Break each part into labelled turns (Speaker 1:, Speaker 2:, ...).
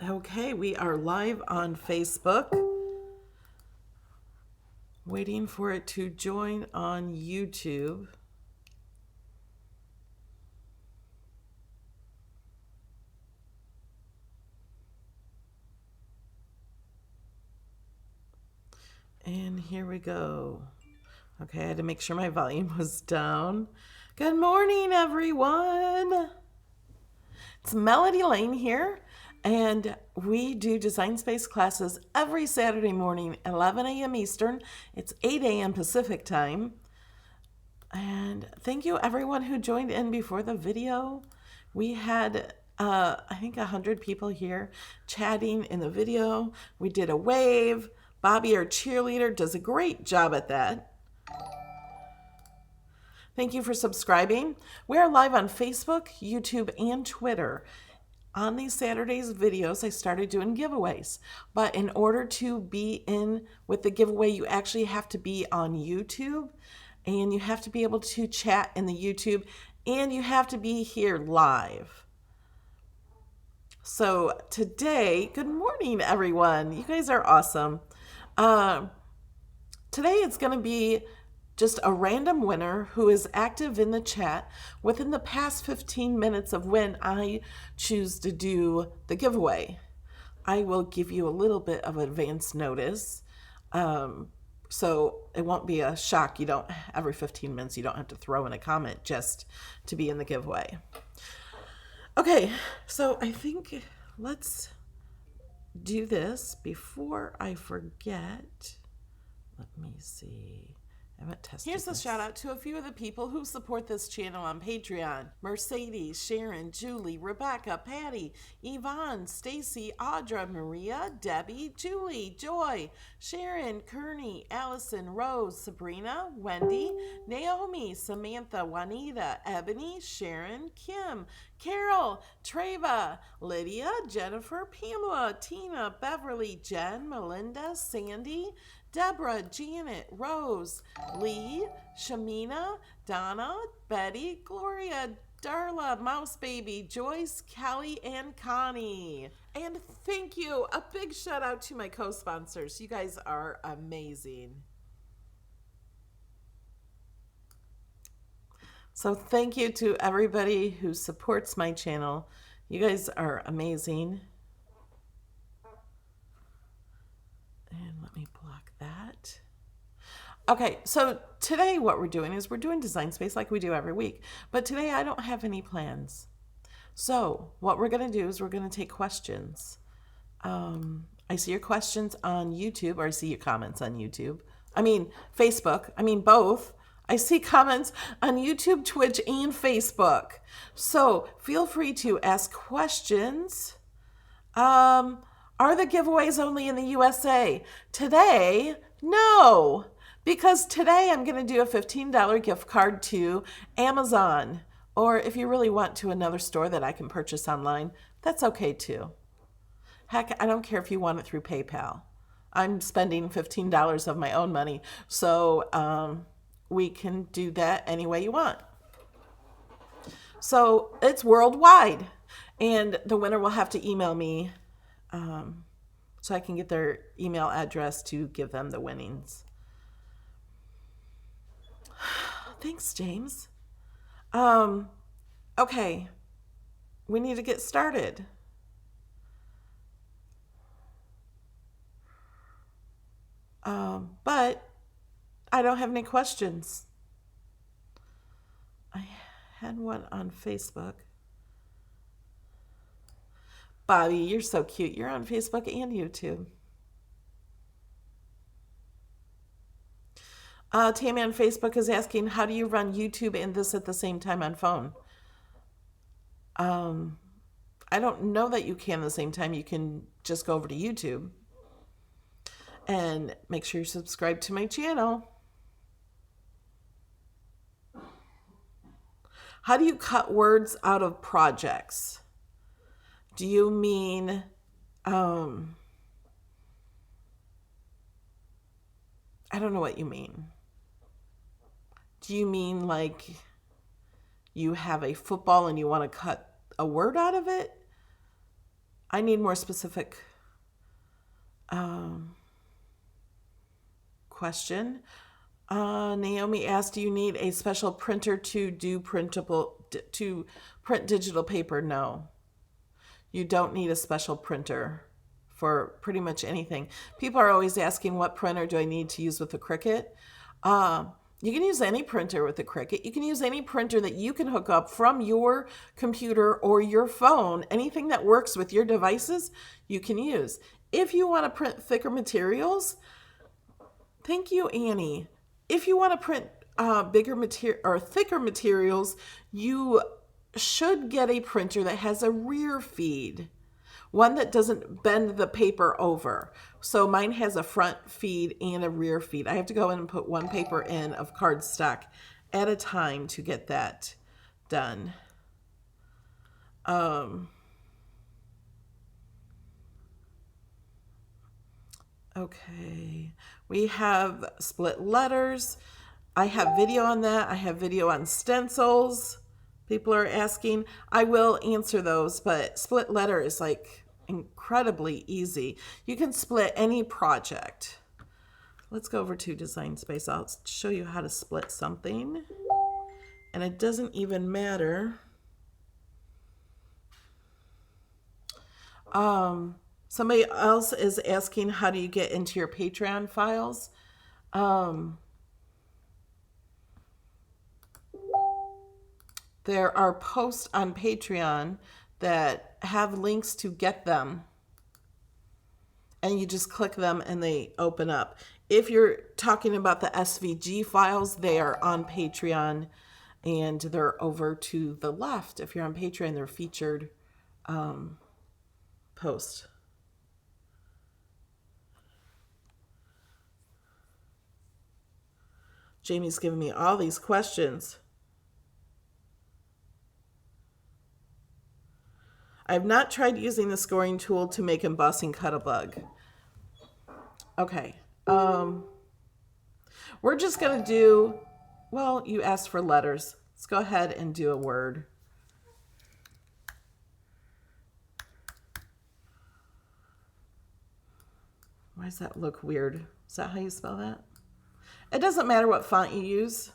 Speaker 1: Okay, we are live on Facebook. Waiting for it to join on YouTube. And here we go. Okay, I had to make sure my volume was down. Good morning, everyone. It's Melody Lane here, and we do Design Space classes every Saturday morning, 11 a.m. Eastern. It's 8 a.m. Pacific time. And thank you everyone who joined in before the video. We had, I think 100 people here chatting in the video. We did a wave. Bobby, our cheerleader, does a great job at that. Thank you for subscribing. We are live on Facebook, YouTube, and Twitter. On these Saturdays videos, I started doing giveaways. But in order to be in with the giveaway, you actually have to be on YouTube. And you have to be able to chat in the YouTube. And you have to be here live. So today, good morning, everyone. You guys are awesome. Today it's going to be just a random winner who is active in the chat within the past 15 minutes of when I choose to do the giveaway. I will give you a little bit of advance notice. So it won't be a shock. You don't, every 15 minutes, you don't have to throw in a comment just to be in the giveaway. Okay, so I think let's do this before I forget. Let me see. I haven't tested Here's this. A shout out to a few of the people who support this channel on Patreon. Mercedes, Sharon, Julie, Rebecca, Patty, Yvonne, Stacy, Audra, Maria, Debbie, Julie, Joy, Sharon, Kearney, Allison, Rose, Sabrina, Wendy, Naomi, Samantha, Juanita, Ebony, Sharon, Kim, Carol, Treva, Lydia, Jennifer, Pamela, Tina, Beverly, Jen, Melinda, Sandy, Deborah, Janet, Rose, Lee, Shamina, Donna, Betty, Gloria, Darla, Mouse Baby, Joyce, Kelly, and Connie. And thank you. A big shout out to my co-sponsors. You guys are amazing. So thank you to everybody who supports my channel. You guys are amazing. And let me block that. Okay, so today what we're doing is we're doing Design Space like we do every week. But today I don't have any plans. So what we're going to do is we're going to take questions. I see your questions on YouTube, or I see your comments on YouTube. I mean, Facebook. I mean, both. I see comments on YouTube, Twitch, and Facebook. So feel free to ask questions. Are the giveaways only in the USA? Today, no. Because today I'm going to do a $15 gift card to Amazon. Or if you really want to another store that I can purchase online, that's okay too. Heck, I don't care if you want it through PayPal. I'm spending $15 of my own money. So we can do that any way you want. So it's worldwide. And the winner will have to email me so I can get their email address to give them the winnings. Thanks, James. Okay, we need to get started. But I don't have any questions. I had one on Facebook. Bobby, you're so cute. You're on Facebook and YouTube. Tammy on Facebook is asking, how do you run YouTube and this at the same time on phone? I don't know that you can at the same time. You can just go over to YouTube and make sure you subscribe to my channel. How do you cut words out of projects? Do you mean, I don't know what you mean. Do you mean like you have a football and you want to cut a word out of it? I need more specific question. Naomi asked, do you need a special printer to do to print digital paper? No, you don't need a special printer for pretty much anything. People are always asking, what printer do I need to use with the Cricut? You can use any printer with the Cricut. You can use any printer that you can hook up from your computer or your phone. Anything that works with your devices, you can use. If you want to print thicker materials, thank you, Annie. If you want to print bigger material or thicker materials, you should get a printer that has a rear feed, one that doesn't bend the paper over. So mine has a front feed and a rear feed. I have to go in and put one paper in of cardstock at a time to get that done. Okay, we have split letters. I have video on that. I have video on stencils. People are asking. I will answer those, but split letter is like incredibly easy. You can split any project. Let's go over to Design Space. I'll show you how to split something. And it doesn't even matter. Somebody else is asking, how do you get into your Patreon files? There are posts on Patreon that have links to get them. And you just click them and they open up. If you're talking about the SVG files, they are on Patreon and they're over to the left. If you're on Patreon, they're featured posts. Jamie's giving me all these questions. I have not tried using the scoring tool to make embossing cut-a-bug. Okay. We're just going to do, well, you asked for letters. Let's go ahead and do a word. Why does that look weird? Is that how you spell that? It doesn't matter what font you use.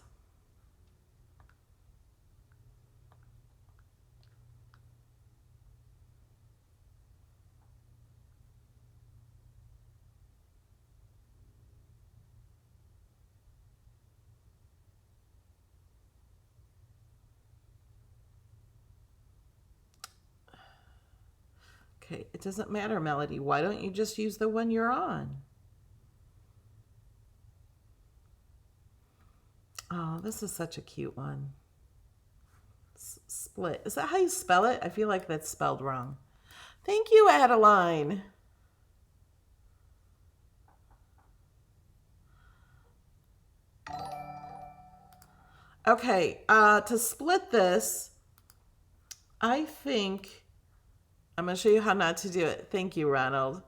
Speaker 1: Okay, it doesn't matter, Melody. Why don't you just use the one you're on? Oh, this is such a cute one. Split. Is that how you spell it? I feel like that's spelled wrong. Thank you, Adeline. Okay, to split this, I think I'm going to show you how not to do it. Thank you, Ronald.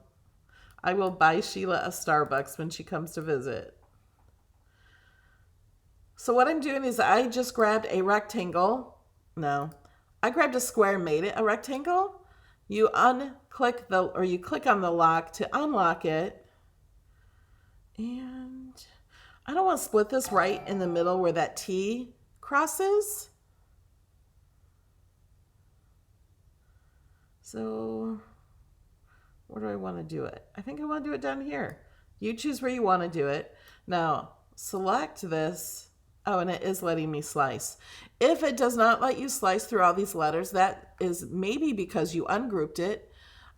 Speaker 1: I will buy Sheila a Starbucks when she comes to visit. So what I'm doing is I just grabbed a rectangle. No, I grabbed a square and made it a rectangle. You click on the lock to unlock it. And I don't want to split this right in the middle where that T crosses. So where do I want to do it? I think I want to do it down here. You choose where you want to do it. Now select this. Oh, and it is letting me slice. If it does not let you slice through all these letters, that is maybe because you ungrouped it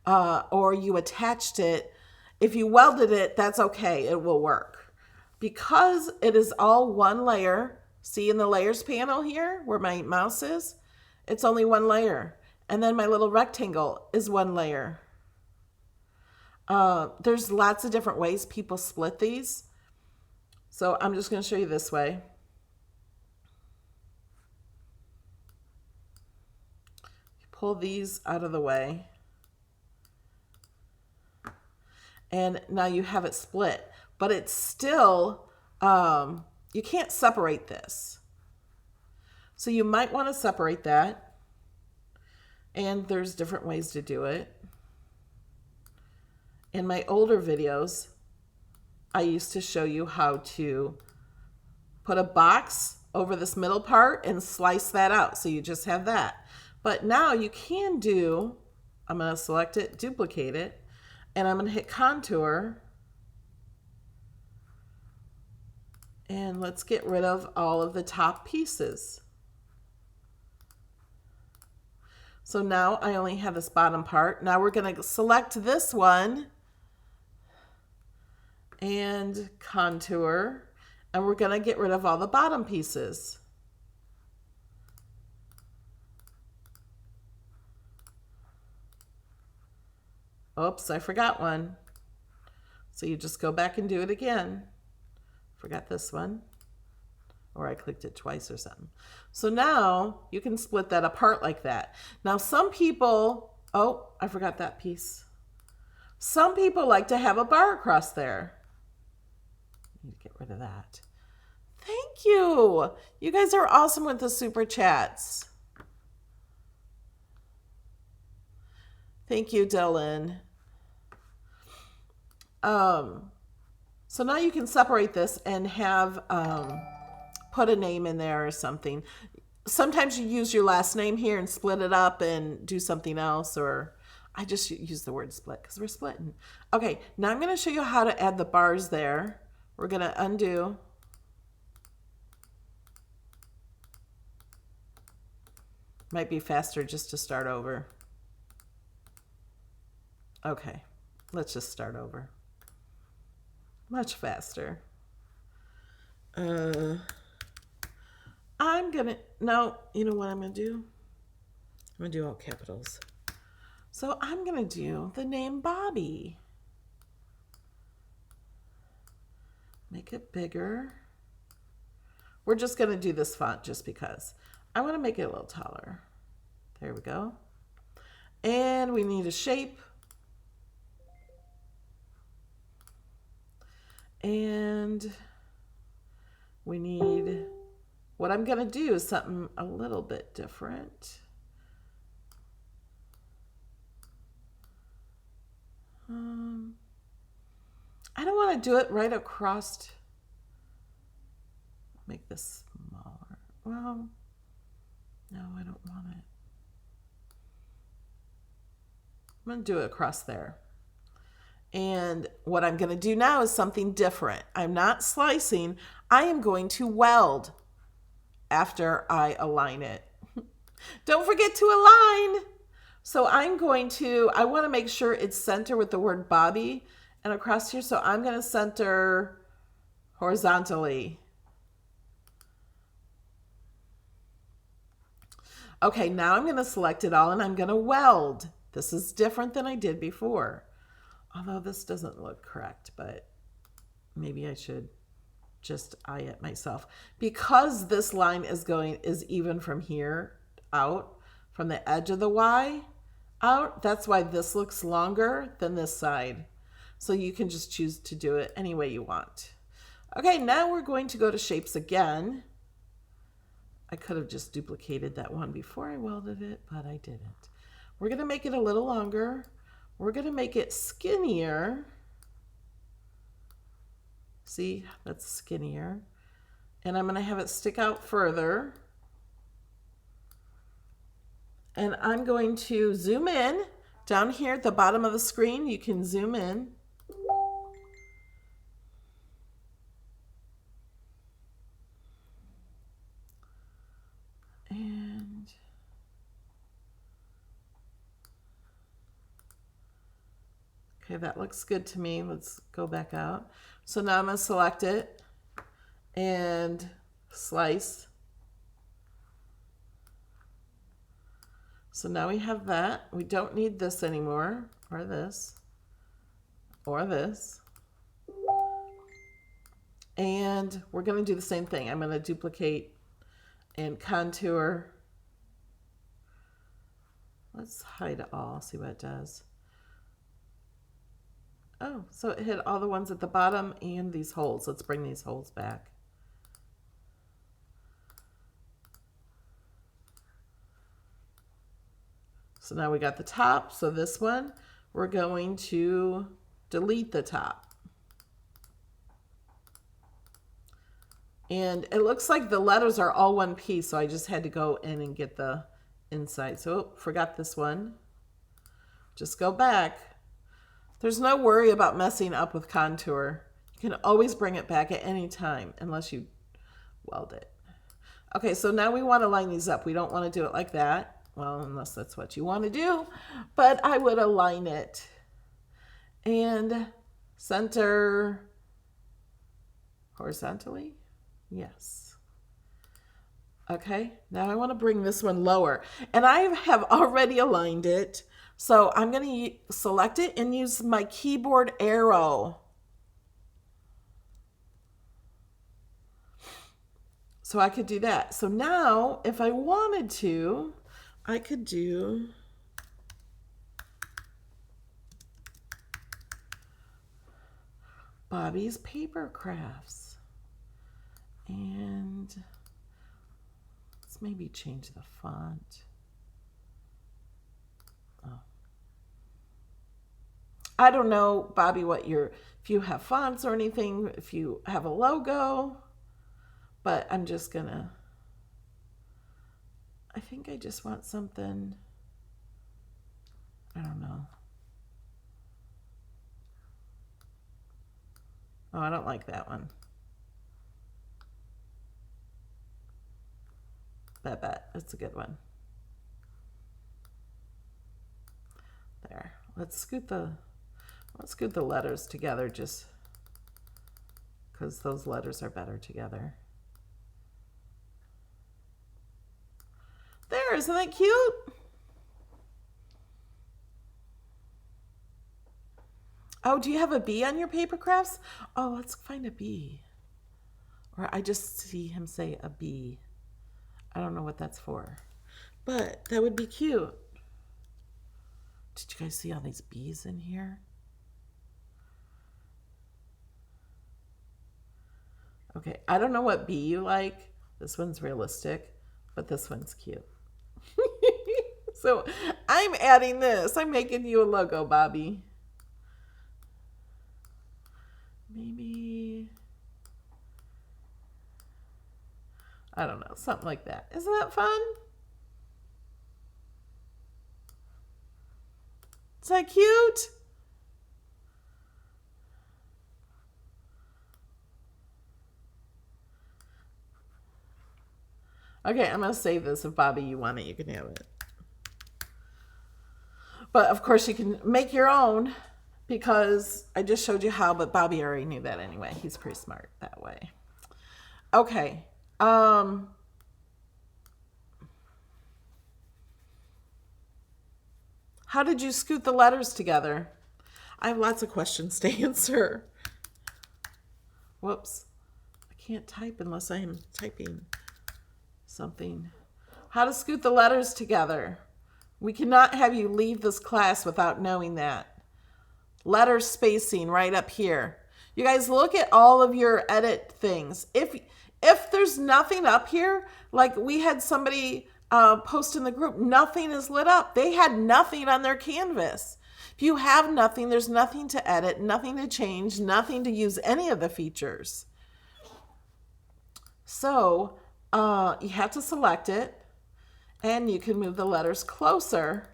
Speaker 1: or you attached it. If you welded it, that's okay. It will work. Because it is all one layer, see in the layers panel here where my mouse is, it's only one layer. And then my little rectangle is one layer. There's lots of different ways people split these. So I'm just going to show you this way. Pull these out of the way. And now you have it split. But it's still, you can't separate this. So you might want to separate that. And there's different ways to do it. in my older videos, I used to show you how to put a box over this middle part and slice that out. So you just have that. But now you can do, I'm going to select it, duplicate it, and I'm going to hit contour. And let's get rid of all of the top pieces. So now I only have this bottom part. Now we're going to select this one and contour, and we're going to get rid of all the bottom pieces. Oops, I forgot one. So you just go back and do it again. Forgot this one, or I clicked it twice or something. So now you can split that apart like that. Now some people, oh, I forgot that piece. Some people like to have a bar across there. Need to get rid of that. Thank you. You guys are awesome with the super chats. Thank you, Dylan. So now you can separate this and have put a name in there or something. Sometimes you use your last name here and split it up and do something else, or I just use the word split because we're splitting. Okay, now I'm going to show you how to add the bars there. We're going to undo. Might be faster just to start over. Okay, let's just start over. Much faster. I'm gonna, no, you know what I'm gonna do? I'm gonna do all capitals. So I'm gonna do the name Bobby. Make it bigger. We're just gonna do this font just because. I wanna make it a little taller. There we go. And we need a shape. And we need, what I'm going to do is something a little bit different. I don't want to do it right across. Make this smaller. Well, no, I don't want it. I'm going to do it across there. And what I'm going to do now is something different. I'm not slicing. I am going to weld after I align it. Don't forget to align. So I'm going to, I want to make sure it's center with the word Bobby and across here. So I'm going to center horizontally. Okay, now I'm going to select it all and I'm going to weld. This is different than I did before. Although this doesn't look correct, but maybe I should just eye it myself. Because this line is even from here out, from the edge of the Y out, that's why this looks longer than this side. So you can just choose to do it any way you want. Okay, now we're going to go to shapes again. I could have just duplicated that one before I welded it, but I didn't. We're going to make it a little longer. We're going to make it skinnier. See, that's skinnier. And I'm going to have it stick out further. And I'm going to zoom in. Down here at the bottom of the screen, you can zoom in. And okay, that looks good to me. Let's go back out. So now I'm going to select it and slice. So now we have that. We don't need this anymore, or this, or this. And we're going to do the same thing. I'm going to duplicate and contour. Let's hide it all, see what it does. Oh, so it hit all the ones at the bottom and these holes. Let's bring these holes back. So now we got the top. So this one, we're going to delete the top. And it looks like the letters are all one piece, so I just had to go in and get the inside. So, forgot this one. Just go back. There's no worry about messing up with contour. You can always bring it back at any time, unless you weld it. Okay, so now we want to line these up. We don't want to do it like that. Well, unless that's what you want to do. But I would align it. And center horizontally. Yes. Okay, now I want to bring this one lower. And I have already aligned it. So I'm going to select it and use my keyboard arrow. So I could do that. So now, if I wanted to, I could do Bobby's Paper Crafts. And let's maybe change the font. Oh. I don't know, Bobby, if you have fonts or anything, if you have a logo, but I'm just gonna, I think I just want something, I don't know. Oh, I don't like that one. That's a good one. There. Let's scoot the letters together just because those letters are better together. There, isn't that cute? Oh, do you have a bee on your paper crafts? Oh, let's find a bee. Or I just see him say a bee. I don't know what that's for, but that would be cute. Did you guys see all these bees in here? Okay, I don't know what bee you like. This one's realistic, but this one's cute. So I'm adding this. I'm making you a logo, Bobby. Maybe, I don't know, something like that. Isn't that fun? Is that cute? Okay, I'm going to save this. If Bobby, you want it, you can have it. But of course you can make your own because I just showed you how, but Bobby already knew that anyway. He's pretty smart that way. Okay. How did you scoot the letters together? I have lots of questions to answer. Whoops. I can't type unless I'm typing something. How to scoot the letters together. We cannot have you leave this class without knowing that. Letter spacing right up here. You guys look at all of your edit things. If there's nothing up here, like we had somebody post in the group, nothing is lit up. They had nothing on their canvas. If you have nothing, there's nothing to edit, nothing to change, nothing to use any of the features. So you have to select it, and you can move the letters closer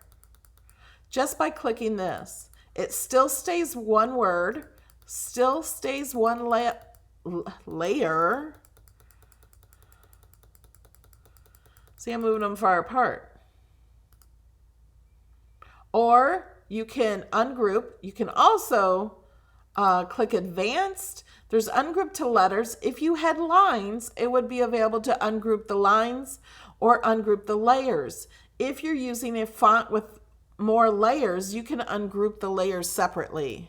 Speaker 1: just by clicking this. It still stays one word, still stays one layer. See, I'm moving them far apart. Or you can ungroup. You can also click advanced. There's ungroup to letters. If you had lines, it would be available to ungroup the lines or ungroup the layers. If you're using a font with more layers, you can ungroup the layers separately.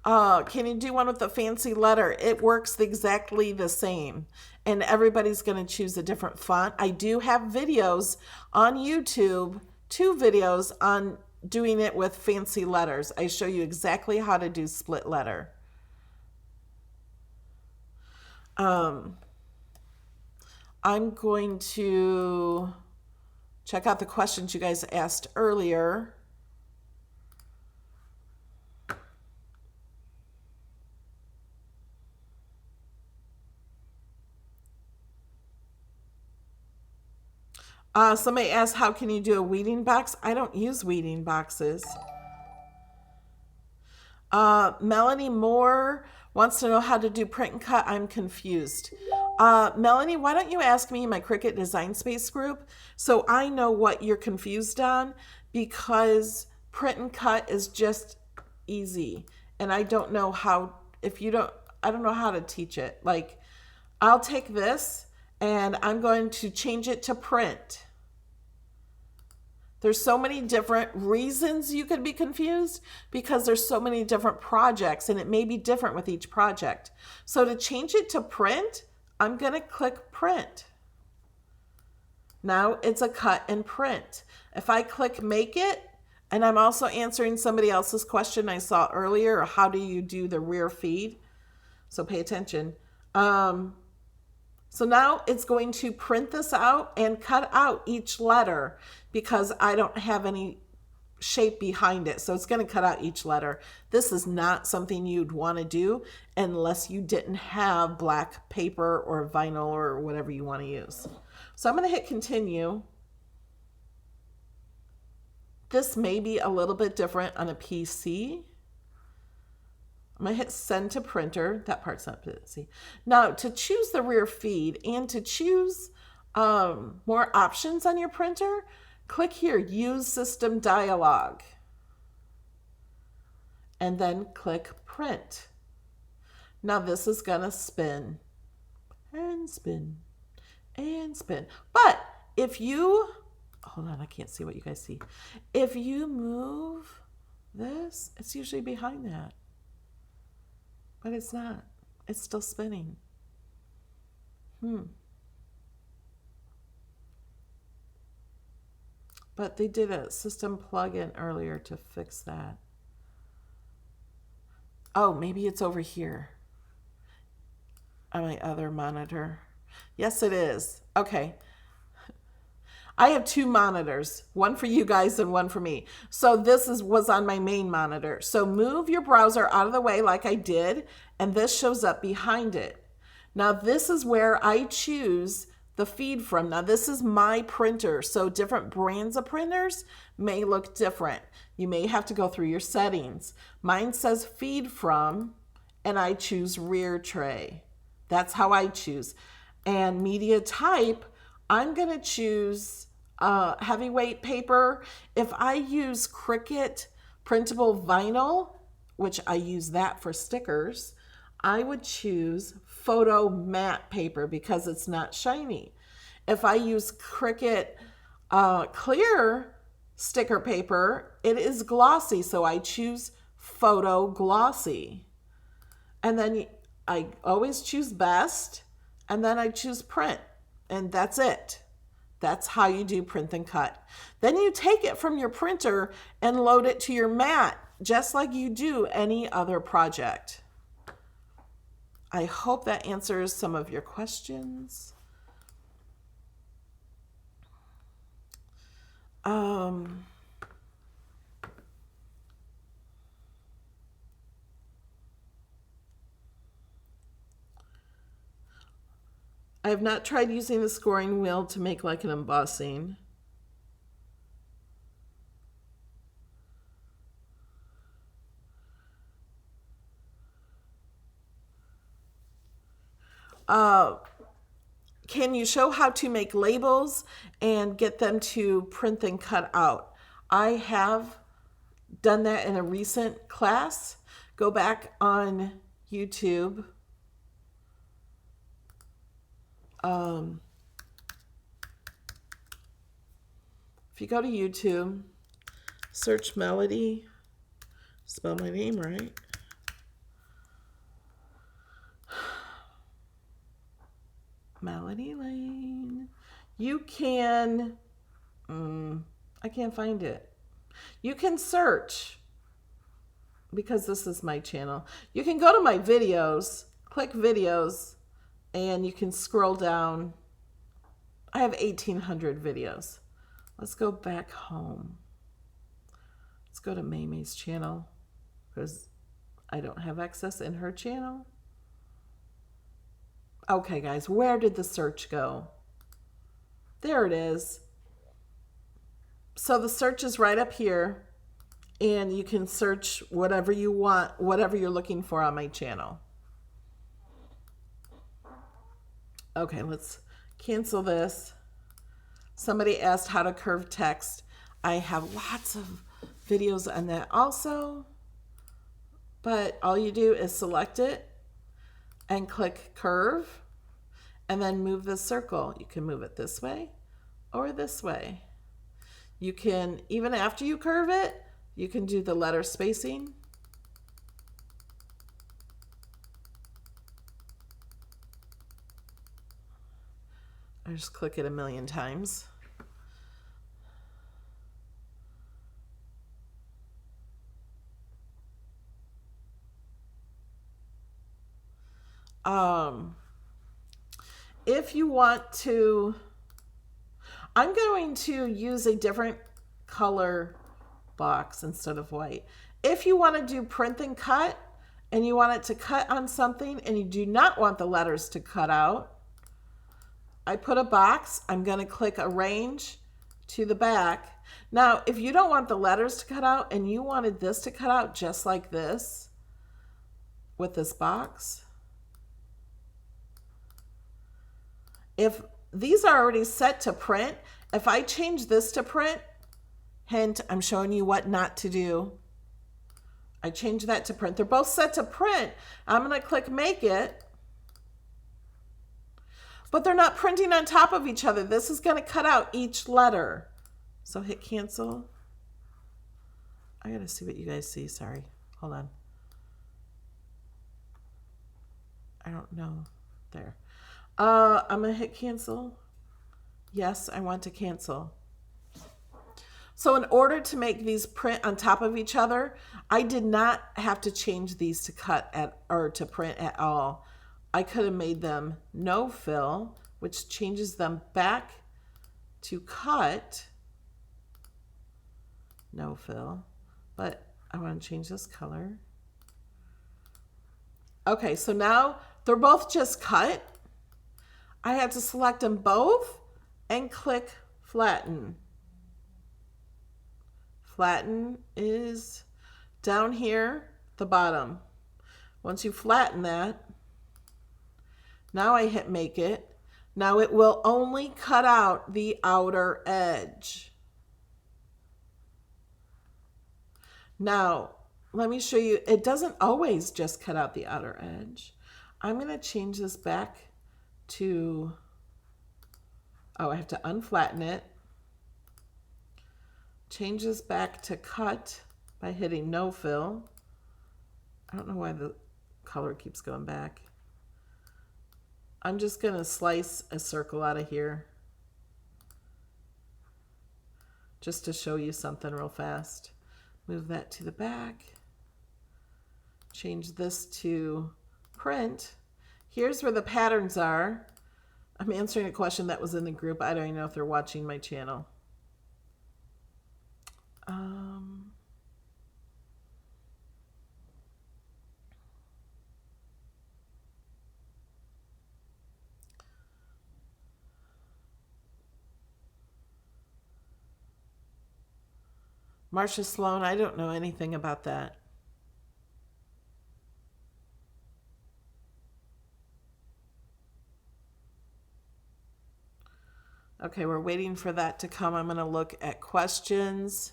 Speaker 1: Can you do one with a fancy letter? It works exactly the same, and everybody's going to choose a different font. I do have videos on YouTube, 2 videos on doing it with fancy letters. I show you exactly how to do split letter. I'm going to check out the questions you guys asked earlier. Somebody asked, how can you do a weeding box? I don't use weeding boxes. Melanie Moore wants to know how to do print and cut. I'm confused. Melanie, why don't you ask me in my Cricut Design Space group so I know what you're confused on, because print and cut is just easy. And I don't know how, I don't know how to teach it. Like, I'll take this and I'm going to change it to print. There's so many different reasons you could be confused because there's so many different projects and it may be different with each project. So to change it to print, I'm going to click print. Now it's a cut and print. If I click make it, and I'm also answering somebody else's question I saw earlier, how do you do the rear feed? So pay attention. So now it's going to print this out and cut out each letter because I don't have any shape behind it. So it's going to cut out each letter. This is not something you'd want to do unless you didn't have black paper or vinyl or whatever you want to use. So I'm going to hit continue. This may be a little bit different on a PC. I'm going to hit send to printer. That part's not busy. Now, to choose the rear feed and to choose more options on your printer, click here, use system dialog. And then click print. Now this is going to spin and spin and spin. But if you, hold on, I can't see what you guys see. If you move this, it's usually behind that. But it's not. It's still spinning. But they did a system plugin earlier to fix that. Oh, maybe it's over here on my other monitor. Yes, it is. Okay. I have two monitors, one for you guys and one for me. So this was on my main monitor. So move your browser out of the way like I did, and this shows up behind it. Now this is where I choose the feed from. Now this is my printer, so different brands of printers may look different. You may have to go through your settings. Mine says feed from, and I choose rear tray. That's how I choose. And media type, I'm going to choose heavyweight paper. If I use Cricut printable vinyl, which I use that for stickers, I would choose photo matte paper because it's not shiny. If I use Cricut clear sticker paper, it is glossy, so I choose photo glossy. And then I always choose best, and then I choose print, and that's it. That's how you do print and cut. Then you take it from your printer and load it to your mat, just like you do any other project. I hope that answers some of your questions. I have not tried using the scoring wheel to make like an embossing. Can you show how to make labels and get them to print and cut out? I have done that in a recent class. Go back on YouTube. If you go to YouTube, search Melody, spell my name right. Melody Lane. You can, I can't find it. You can search, because this is my channel. You can go to my videos, click videos, and you can scroll down I have 1,800 videos. Let's go back home. Let's go to Maymay's channel because I don't have access in her channel. Okay, guys, where did the search go? There it is. So the search is right up here, and you can search whatever you want, whatever you're looking for on my channel. Okay, let's cancel this. Somebody asked how to curve text. I have lots of videos on that also, but all you do is select it and click curve and then move the circle. You can move it this way or this way. You can, even after you curve it, you can do the letter spacing. I just click it a million times. If you want to, I'm going to use a different color box instead of white. If you want to do print and cut and you want it to cut on something and you do not want the letters to cut out, I put a box. I'm going to click arrange to the back. Now, if you don't want the letters to cut out and you wanted this to cut out just like this with this box, if these are already set to print, if I change this to print, hint, I'm showing you what not to do. I change that to print. They're both set to print. I'm going to click make it, but they're not printing on top of each other. This is going to cut out each letter. So hit cancel. I got to see what you guys see. Sorry. Hold on. I don't know. There. I'm going to hit cancel. Yes, I want to cancel. So in order to make these print on top of each other, I did not have to change these to cut at or to print at all. I could have made them no fill, which changes them back to cut. No fill, but I want to change this color. Okay, so now they're both just cut. I have to select them both and click flatten. Flatten is down here, the bottom. Once you flatten that, now I hit make it. Now it will only cut out the outer edge. Now, let me show you, it doesn't always just cut out the outer edge. I'm going to change this back to, I have to unflatten it. Change this back to cut by hitting no fill. I don't know why the color keeps going back. I'm just going to slice a circle out of here just to show you something real fast. Move that to the back. Change this to print. Here's where the patterns are. I'm answering a question that was in the group. I don't even know if they're watching my channel. Marcia Sloan, I don't know anything about that. Okay, we're waiting for that to come. I'm going to look at questions.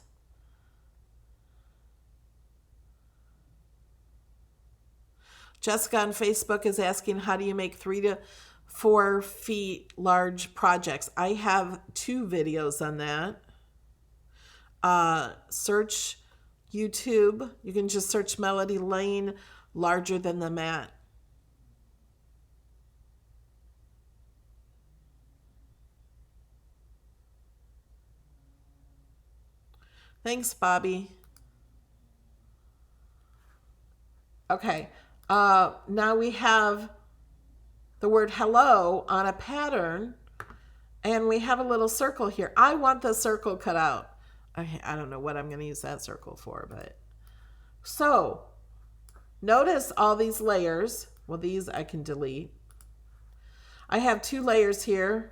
Speaker 1: Jessica on Facebook is asking, how do you make 3 to 4 feet large projects? I have 2 videos on that. Search YouTube. You can just search Melody Lane larger than the mat. Thanks, Bobby. Okay, now we have the word hello on a pattern, And we have a little circle here. I want the circle cut out. I don't know what I'm going to use that circle for, but so notice all these layers. Well, these I can delete. I have 2 layers here.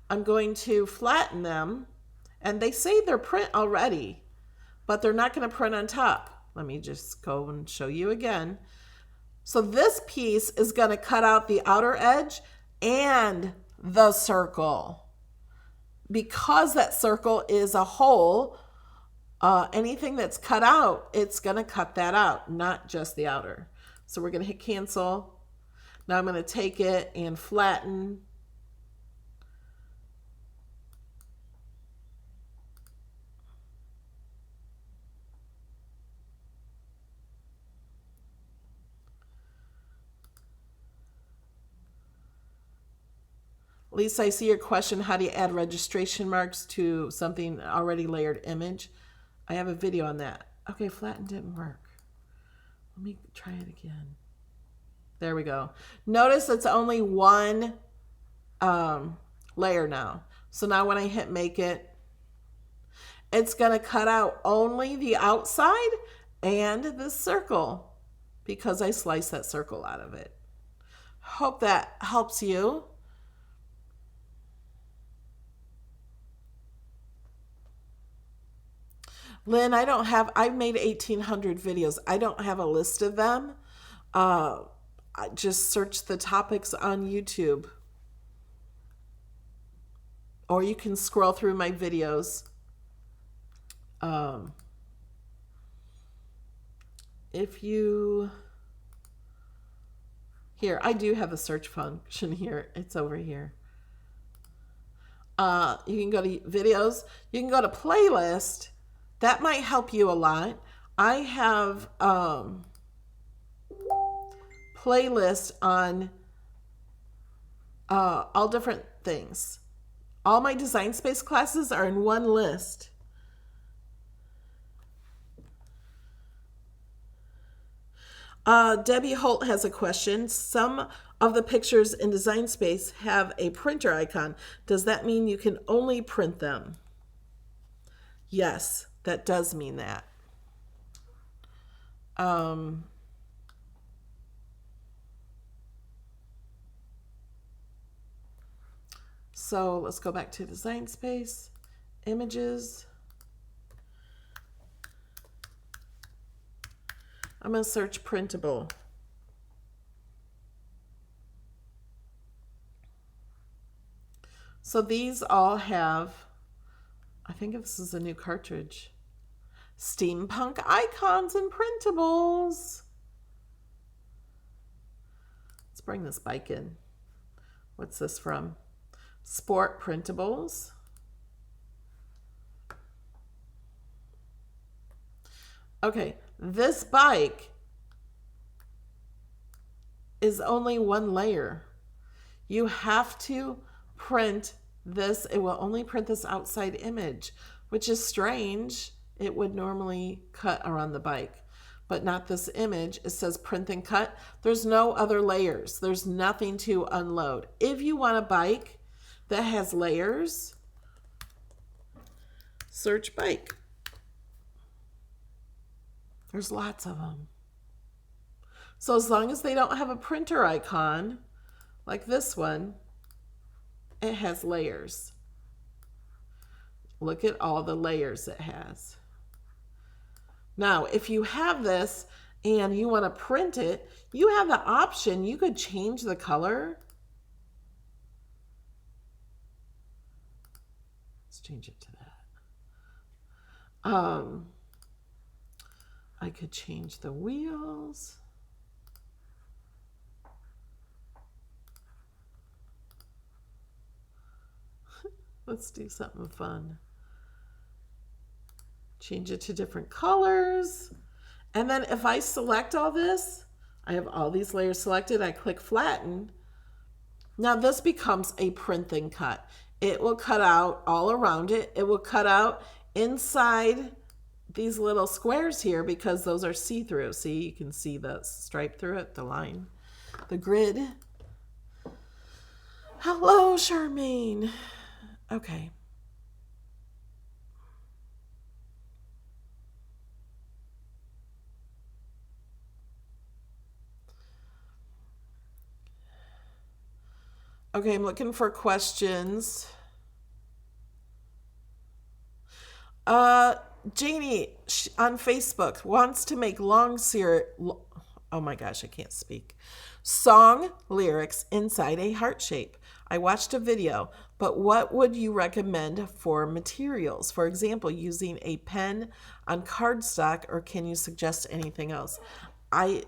Speaker 1: I'm going to flatten them, and they say they're print already, but they're not going to print on top. Let me just go and show you again. So this piece is going to cut out the outer edge and the circle. Because that circle is a hole, anything that's cut out, it's going to cut that out, not just the outer. So we're going to hit cancel. Now I'm going to take it and flatten. Lisa, I see your question. How do you add registration marks to something already layered image? I have a video on that. Okay, flatten didn't work. Let me try it again. There we go. Notice it's only one layer now. So now when I hit make it, it's going to cut out only the outside and the circle because I sliced that circle out of it. Hope that helps you. Lynn, I've made 1,800 videos. I don't have a list of them. I just search the topics on YouTube. Or you can scroll through my videos. Here, I do have a search function here. It's over here. You can go to videos. You can go to playlist. That might help you a lot. I have playlists on all different things. All my Design Space classes are in one list. Debbie Holt has a question. Some of the pictures in Design Space have a printer icon. Does that mean you can only print them? Yes, that does mean that. So let's go back to Design Space, images. I'm going to search printable. So these all have, I think this is a new cartridge, steampunk icons and printables. Let's bring this bike in. What's this from? Sport printables. Okay, this bike is only one layer. You have to print this. It will only print this outside image, which is strange. It would normally cut around the bike, but not this image. It says print and cut. There's no other layers. There's nothing to unload. If you want a bike that has layers, search bike. There's lots of them. So as long as they don't have a printer icon, like this one, it has layers. Look at all the layers it has. Now, if you have this and you want to print it, you have the option. You could change the color. Let's change it to that. I could change the wheels. Let's do something fun. Change it to different colors. And then if I select all this, I have all these layers selected. I click flatten. Now this becomes a print and cut. It will cut out all around it. It will cut out inside these little squares here because those are see-through. See, you can see the stripe through it, the line, the grid. Hello, Charmaine. Okay. Okay, I'm looking for questions. Uh, Janie on Facebook wants to make oh my gosh, I can't speak. Song lyrics inside a heart shape. I watched a video, but what would you recommend for materials? For example, using a pen on cardstock, or can you suggest anything else? I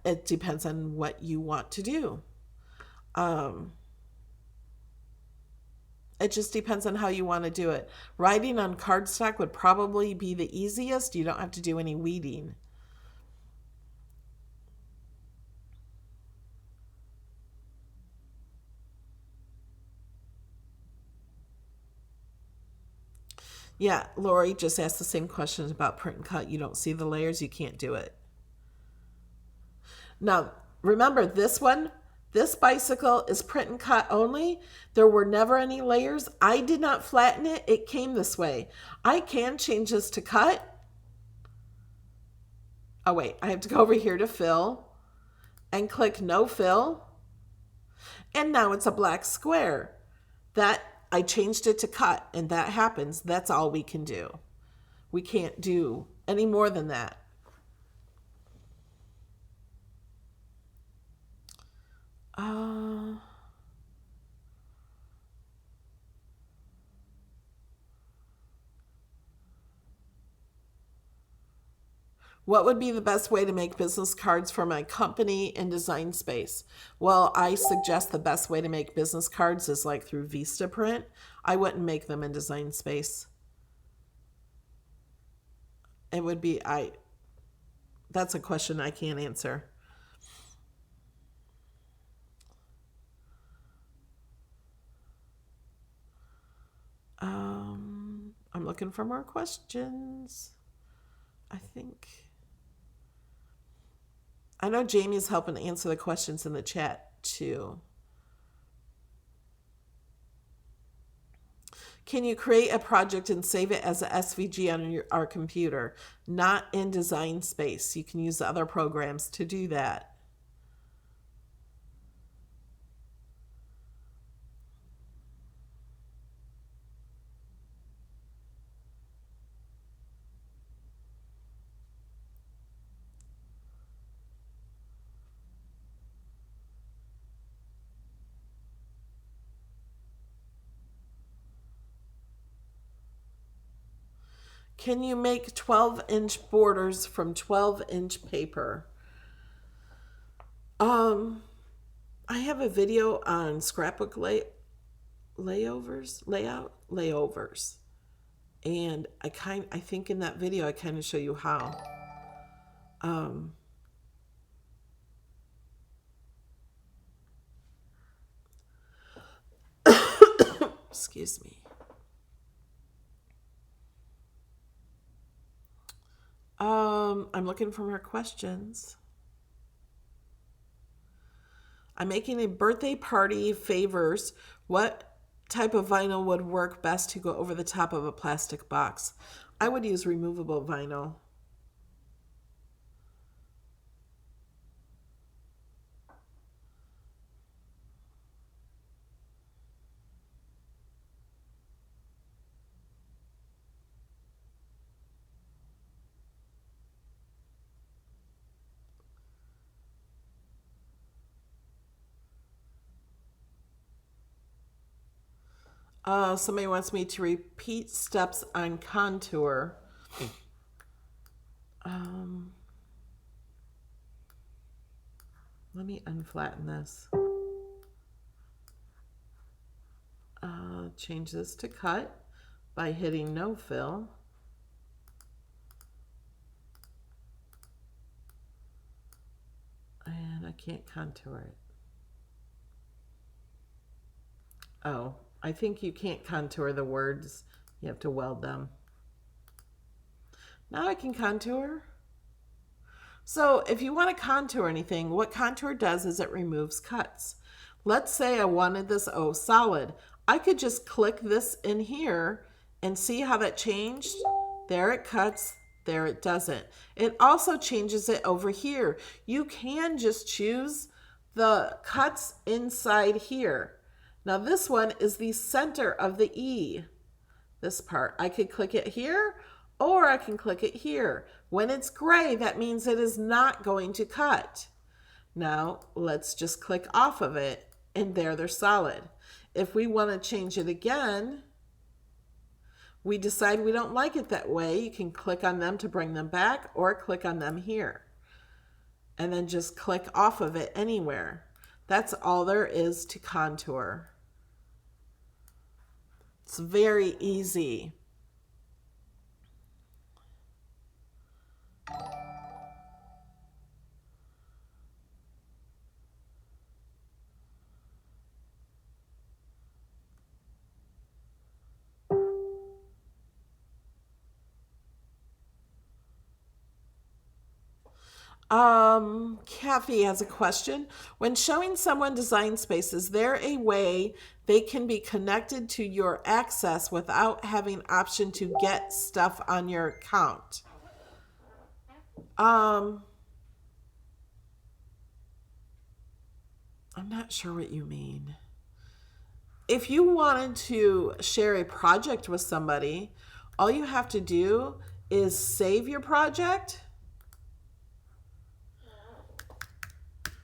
Speaker 1: It depends on what you want to do. Um, It just depends on how you want to do it. Writing on cardstock would probably be the easiest. You don't have to do any weeding. Yeah, Lori just asked the same questions about print and cut. You don't see the layers, you can't do it. Now, remember this bicycle is print and cut only. There were never any layers. I did not flatten it. It came this way. I can change this to cut. Oh, wait, I have to go over here to fill and click no fill. And now it's a black square. That I changed it to cut, and that happens. That's all we can do. We can't do any more than that. Uh, what would be the best way to make business cards for my company in Design Space? Well, I suggest the best way to make business cards is like through Vistaprint. I wouldn't make them in Design Space. It would be that's a question I can't answer. I'm looking for more questions. I know Jamie's helping answer the questions in the chat too. Can you create a project and save it as a SVG on our computer? Not in Design Space. You can use the other programs to do that. Can you make 12-inch borders from 12-inch paper? I have a video on scrapbook layovers. And I think in that video I kind of show you how. Excuse me. I'm looking for more questions. I'm making a birthday party favors. What type of vinyl would work best to go over the top of a plastic box? I would use removable vinyl. Somebody wants me to repeat steps on contour. Let me unflatten this. Change this to cut by hitting no fill. And I can't contour it. Oh, I think you can't contour the words. You have to weld them. Now I can contour. So if you want to contour anything, what contour does is it removes cuts. Let's say I wanted this solid. I could just click this in here and see how that changed. There it cuts, there it doesn't. It also changes it over here. You can just choose the cuts inside here. Now this one is the center of the E. This part, I could click it here or I can click it here. When it's gray, that means it is not going to cut. Now let's just click off of it and there they're solid. If we want to change it again, we decide we don't like it that way, you can click on them to bring them back or click on them here. And then just click off of it anywhere. That's all there is to contour. It's very easy. Kathy has a question. When showing someone design space, is there a way they can be connected to your access without having option to get stuff on your account? I'm not sure what you mean. If you wanted to share a project with somebody, all you have to do is save your project.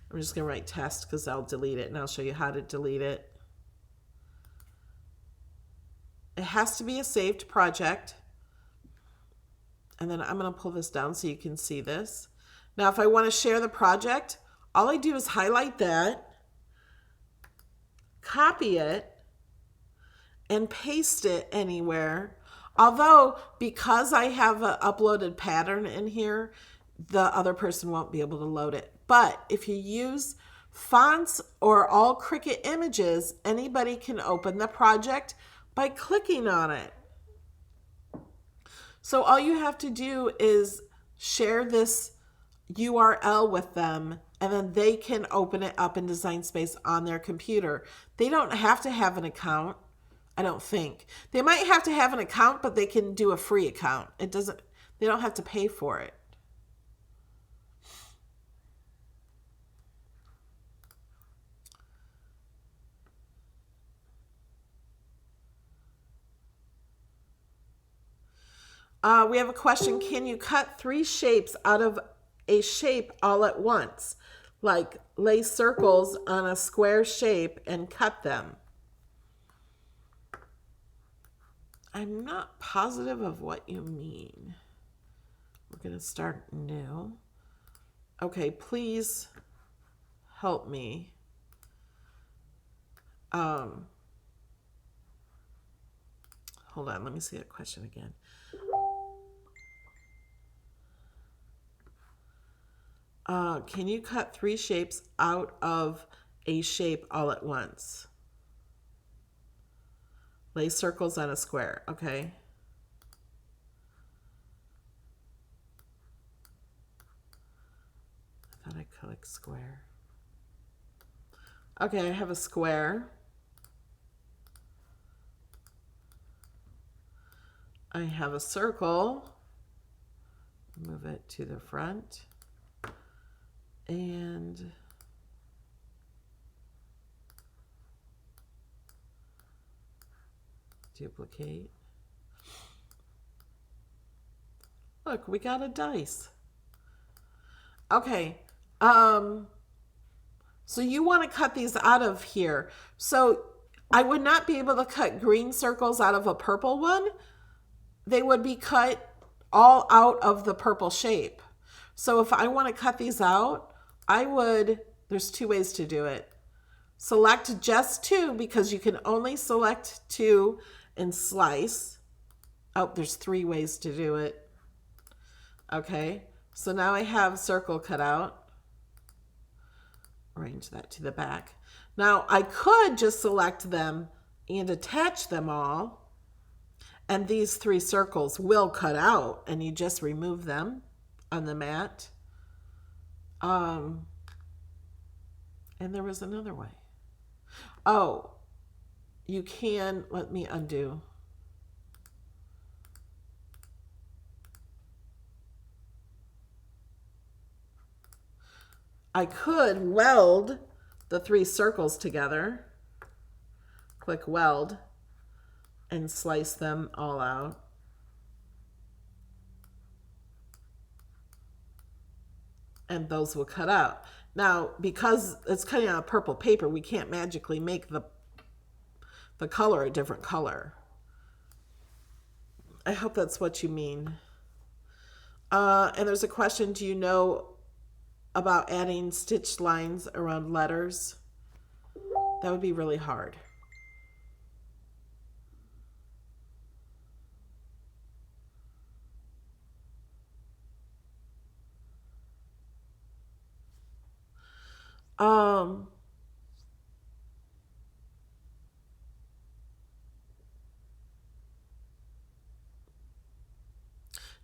Speaker 1: I'm just going to write test because I'll delete it and I'll show you how to delete it. It has to be a saved project. And then I'm going to pull this down so you can see this. Now, if I want to share the project, all I do is highlight that, copy it, and paste it anywhere. Although, because I have an uploaded pattern in here, the other person won't be able to load it. But if you use fonts or all Cricut images, anybody can open the project by clicking on it. So all you have to do is share this URL with them, and then they can open it up in Design Space on their computer. They don't have to have an account, I don't think. They might have to have an account, but they can do a free account. They don't have to pay for it. We have a question. Can you cut 3 shapes out of a shape all at once? Like lay circles on a square shape and cut them. I'm not positive of what you mean. We're going to start new. Okay, please help me. Hold on, let me see that question again. Can you cut 3 shapes out of a shape all at once? Lay circles on a square, okay. I thought I clicked square. Okay, I have a square. I have a circle. Move it to the front. And duplicate. Look, we got a dice. Okay. So you want to cut these out of here. So I would not be able to cut green circles out of a purple one. They would be cut all out of the purple shape. So if I want to cut these out, there's 2 ways to do it. Select just 2 because you can only select 2 and slice. Oh, there's 3 ways to do it. Okay, so now I have circle cut out. Arrange that to the back. Now I could just select them and attach them all, and these 3 circles will cut out, and you just remove them on the mat. And there was another way. Oh, you can, let me undo. I could weld the 3 circles together. Click weld and slice them all out. And those will cut out. Now, because it's cutting on a purple paper, we can't magically make the color a different color. I hope that's what you mean. And there's a question, do you know about adding stitched lines around letters? That would be really hard.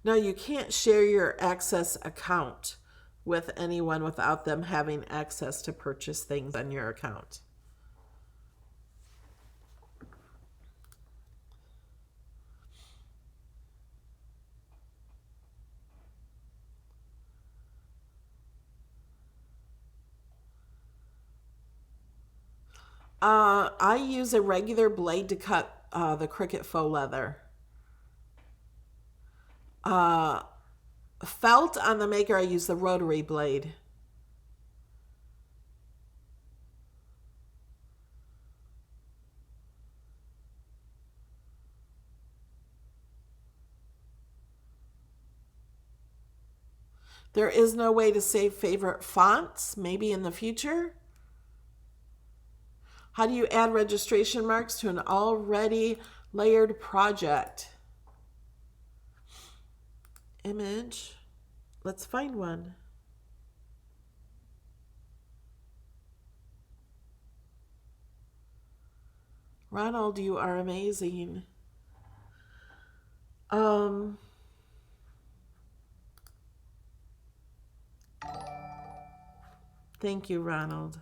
Speaker 1: No, you can't share your Access account with anyone without them having access to purchase things on your account. I use a regular blade to cut the Cricut faux leather. Felt on the Maker, I use the rotary blade. There is no way to save favorite fonts, maybe in the future. How do you add registration marks to an already layered project? Image. Let's find one. Ronald, you are amazing. Thank you, Ronald.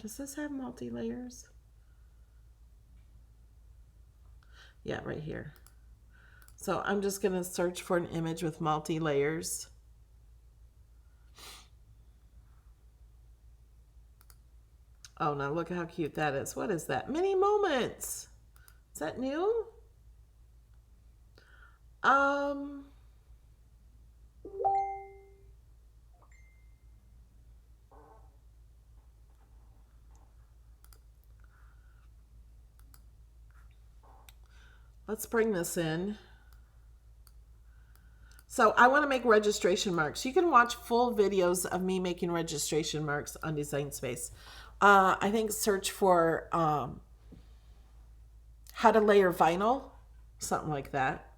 Speaker 1: Does this have multi-layers? Yeah, right here. So I'm just going to search for an image with multi-layers. Oh, now look how cute that is. What is that? Mini Moments. Is that new? Let's bring this in. So I want to make registration marks. You can watch full videos of me making registration marks on Design Space. I think search for how to layer vinyl, something like that.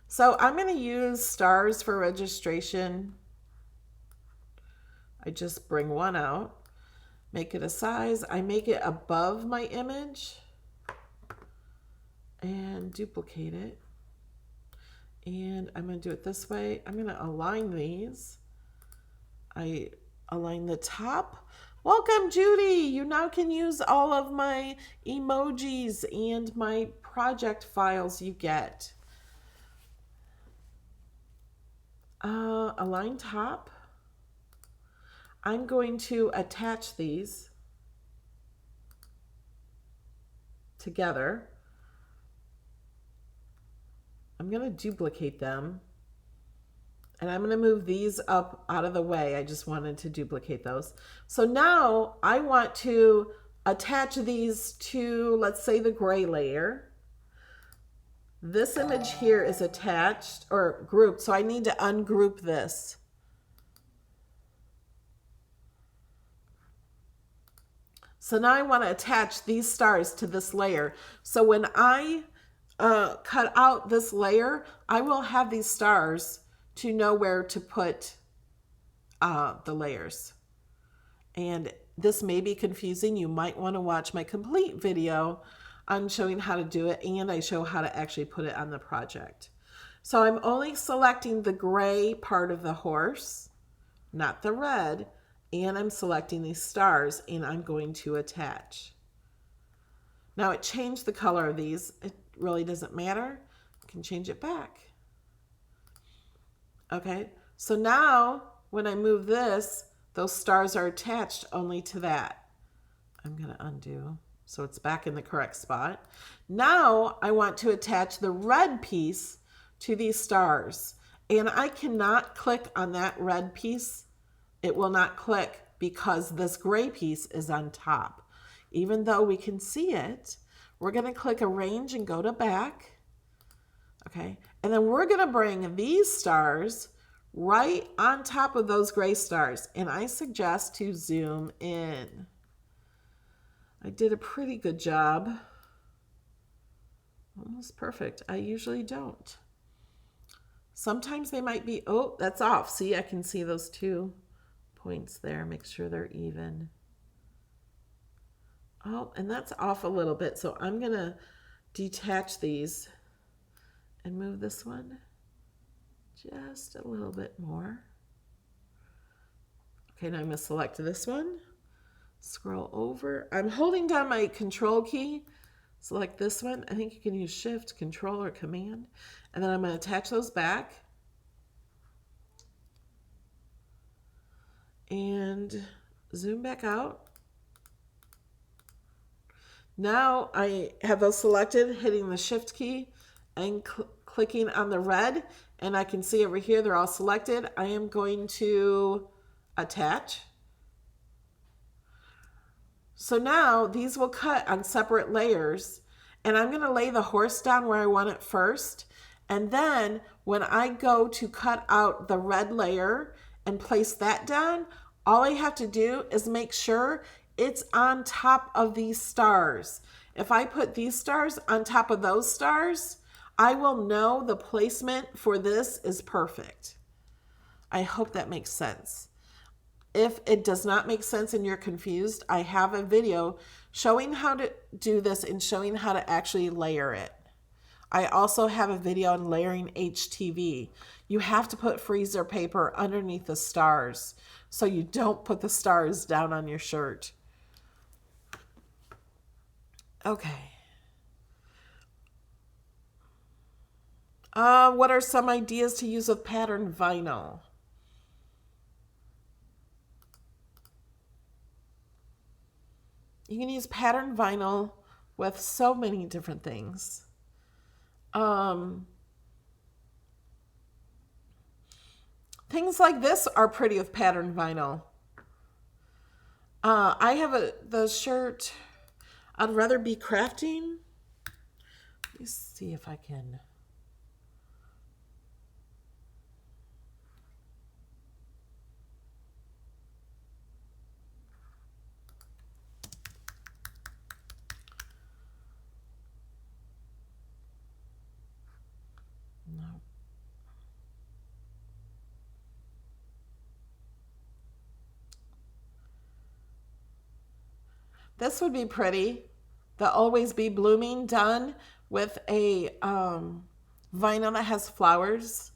Speaker 1: So I'm going to use stars for registration. I just bring one out, make it a size. I make it above my image and duplicate it. And I'm going to do it this way. I'm going to align these. I align the top. Welcome, Judy. You now can use all of my emojis and my project files you get. Align top. I'm going to attach these together. I'm going to duplicate them. And I'm going to move these up out of the way. I just wanted to duplicate those. So now I want to attach these to, let's say, the gray layer. This image here is attached or grouped, so I need to ungroup this. So now I want to attach these stars to this layer. So when I cut out this layer, I will have these stars to know where to put the layers. And this may be confusing. You might want to watch my complete video on showing how to do it, and I show how to actually put it on the project. So I'm only selecting the gray part of the horse, not the red, and I'm selecting these stars, and I'm going to attach. Now it changed the color of these. It really doesn't matter. I can change it back. Okay, so now when I move this, those stars are attached only to that. I'm going to undo so it's back in the correct spot. Now I want to attach the red piece to these stars, and I cannot click on that red piece. It will not click because this gray piece is on top. Even though we can see it, we're going to click arrange and go to back. Okay, and then we're going to bring these stars right on top of those gray stars, and I suggest to zoom in. I did a pretty good job. Almost perfect. I usually don't. Sometimes they might be, oh, that's off. See, I can see those 2 points there. Make sure they're even. Oh, and that's off a little bit, so I'm going to detach these and move this one just a little bit more. Okay, now I'm going to select this one. Scroll over. I'm holding down my control key. Select this one. I think you can use shift, control, or command. And then I'm going to attach those back. And zoom back out. Now I have those selected, hitting the shift key and clicking on the red. And I can see over here they're all selected. I am going to attach. So now these will cut on separate layers, and I'm going to lay the horse down where I want it first. And then when I go to cut out the red layer and place that down, all I have to do is make sure it's on top of these stars. If I put these stars on top of those stars, I will know the placement for this is perfect. I hope that makes sense. If it does not make sense and you're confused, I have a video showing how to do this and showing how to actually layer it. I also have a video on layering HTV. You have to put freezer paper underneath the stars so you don't put the stars down on your shirt. Okay. What are some ideas to use with pattern vinyl? You can use pattern vinyl with so many different things. Things like this are pretty with pattern vinyl. I have the shirt, I'd rather be crafting. Let me see if I can. No. This would be pretty. The Always Be Blooming done with a vinyl that has flowers.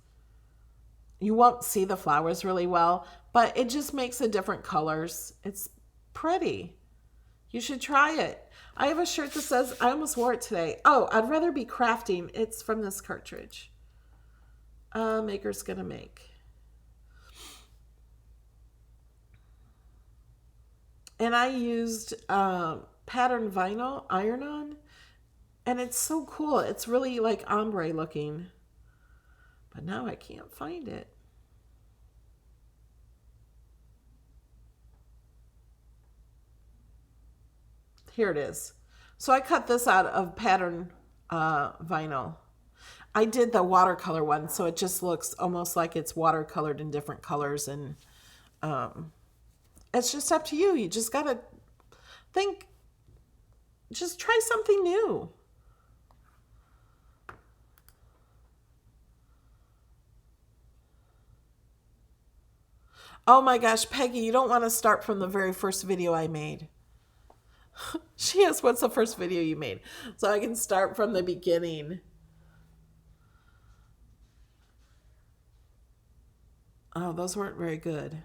Speaker 1: You won't see the flowers really well, but it just makes a different colors. It's pretty. You should try it. I have a shirt that says, I almost wore it today. Oh, I'd rather be crafting. It's from this cartridge. Maker's Gonna Make. And I used pattern vinyl iron-on, and it's so cool. It's really like ombre looking, but now I can't find it. Here it is. So I cut this out of pattern vinyl. I did the watercolor one, so it just looks almost like it's watercolored in different colors, and it's just up to you. You just gotta think, just try something new. Oh my gosh, Peggy, you don't want to start from the very first video I made. She asked, what's the first video you made? So I can start from the beginning. Oh, those weren't very good.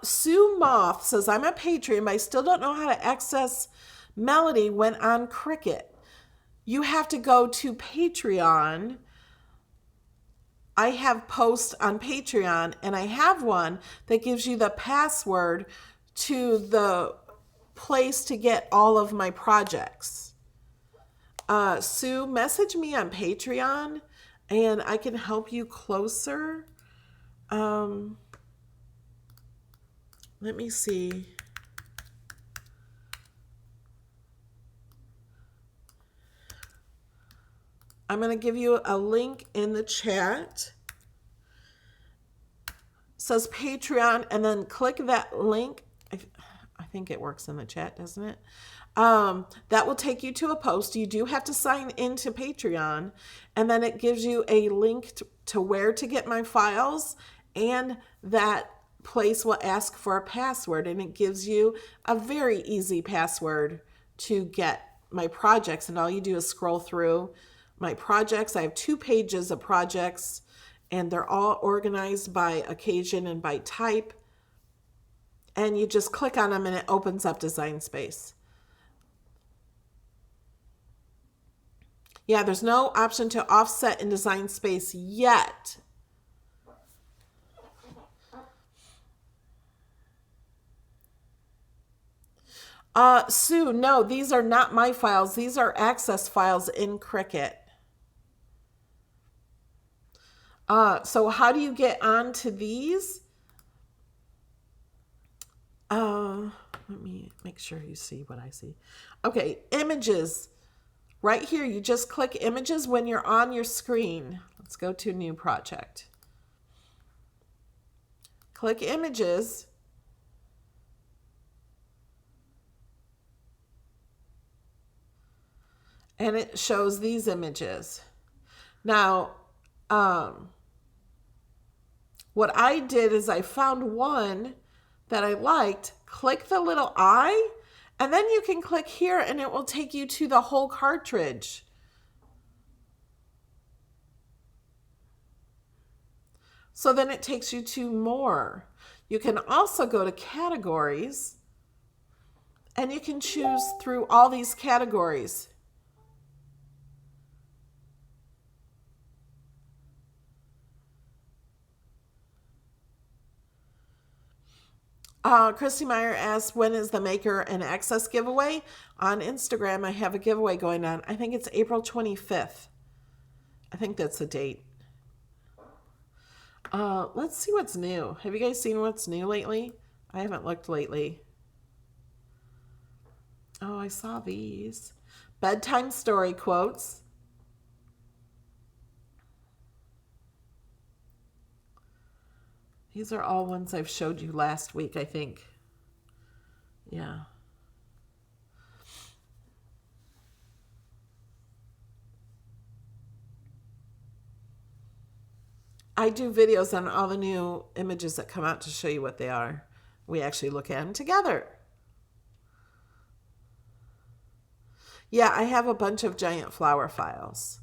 Speaker 1: Sue Moth says, I'm a Patreon, but I still don't know how to access Melody when on Cricut. You have to go to Patreon. I have posts on Patreon, and I have one that gives you the password to the place to get all of my projects. Sue, message me on Patreon, and I can help you closer. Let me see. I'm going to give you a link in the chat. It says Patreon, and then click that link. I think it works in the chat, doesn't it? That will take you to a post. You do have to sign into Patreon, and then it gives you a link to where to get my files, and that place will ask for a password, and it gives you a very easy password to get my projects. And all you do is scroll through my projects. I have 2 pages of projects, and they're all organized by occasion and by type. And you just click on them and it opens up Design Space. Yeah, there's no option to offset in Design Space yet. Sue, no, these are not my files. These are access files in Cricut. So how do you get onto these? Let me make sure you see what I see. Okay, images. Right here, you just click images when you're on your screen. Let's go to new project. Click images. And it shows these images. Now, what I did is I found one that I liked, click the little eye, and then you can click here and it will take you to the whole cartridge. So then it takes you to more. You can also go to categories and you can choose through all these categories. Christy Meyer asks, when is the Maker and Access giveaway? On Instagram, I have a giveaway going on. I think it's April 25th. I think that's the date. Let's see what's new. Have you guys seen what's new lately? I haven't looked lately. Oh, I saw these. Bedtime story quotes. These are all ones I've showed you last week, I think. Yeah. I do videos on all the new images that come out to show you what they are. We actually look at them together. Yeah, I have a bunch of giant flower files.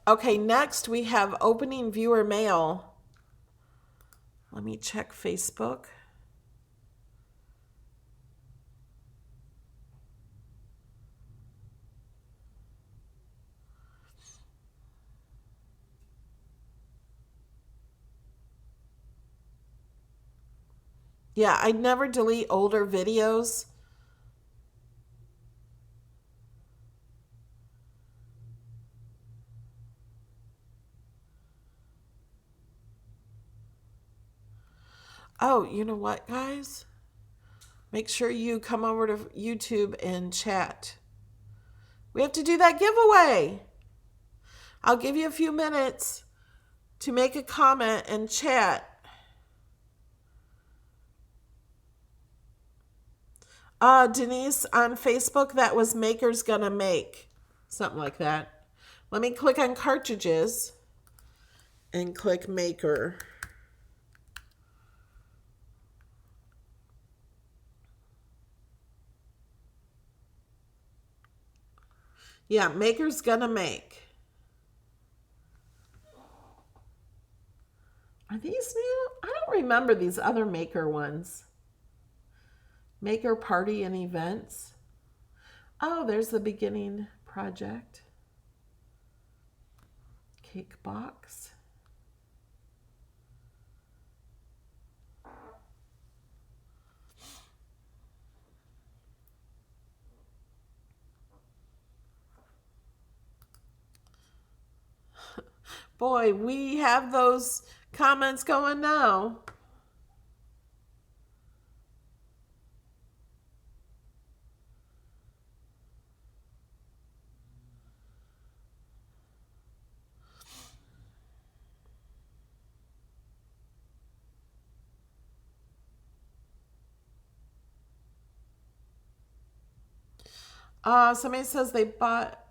Speaker 1: Okay, next we have opening viewer mail. Let me check Facebook. Yeah, I never delete older videos. Oh, you know what, guys? Make sure you come over to YouTube and chat. We have to do that giveaway. I'll give you a few minutes to make a comment and chat. Denise on Facebook, that was Maker's Gonna Make. Something like that. Let me click on cartridges and click Maker. Yeah, Maker's Gonna Make. Are these new? I don't remember these other Maker ones. Maker Party and Events. Oh, there's the beginning project. Cake box. Boy, we have those comments going now. Somebody says they bought